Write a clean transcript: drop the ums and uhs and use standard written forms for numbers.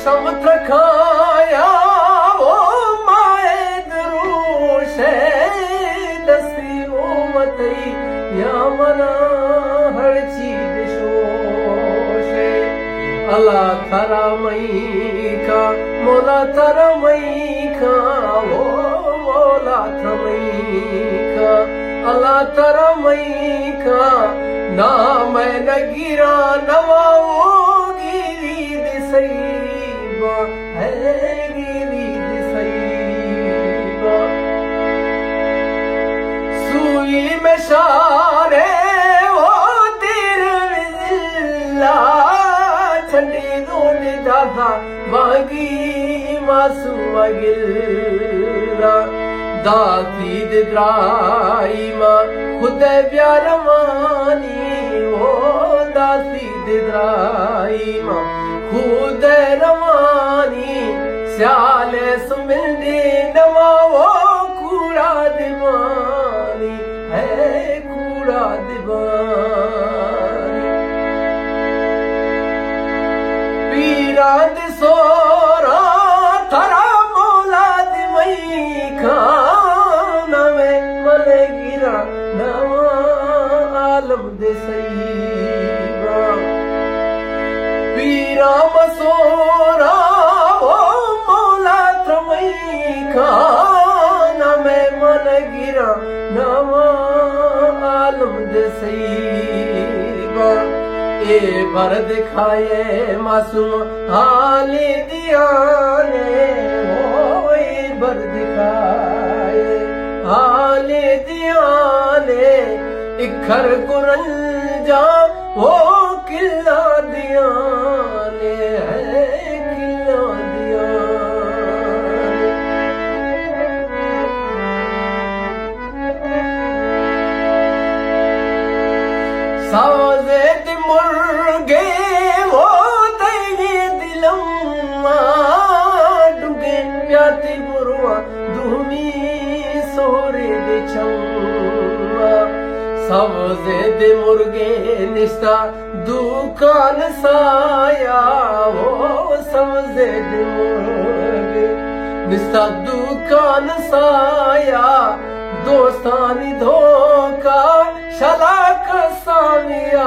समत खाया वो माए दरूशे दस्ती उमतई या मना हर चीज शोशे अल्लाह थारा मई का मोला थारा मई का वो मोला थारा मई का अल्लाह थारा मई का ना मैं न गिरा नवाओगी दिसई सुई में शारे वो तेर विजिल्ला ठंडी दूध दादा वागी मासू वगिल्ला दाती दिद्राई माँ खुद प्यार मानी वो दाती दिद्राई माँ खुद रवानी स्याले सुमिंदी नवा वो कूड़ा दीवानी है कूड़ा दीवानी पीरा दिसोरा थरा मोला दिमई खाना में मले गिरा नवा आलम दे सईबा पीरा मसोरा वो मौला थमई खाना में मन गिरा नवा आलम दे सईबा ए भर दिखाए मासूम हाले दियाने वो ए भर दिखाए हाले दियाने इखर कुरंजा वो किला दियाने है किला दियाने सावजे दी मुर्गे वो दही दिलम्मा डुगे प्याती बुरुआ धूमी सोरे दे चम्मा सवजे दे मुर्गे निस्ता दुकान साया वो सवजे दे मुर्गे निस्ता दुकान साया दोस्तानी धोखा शलाक सानिया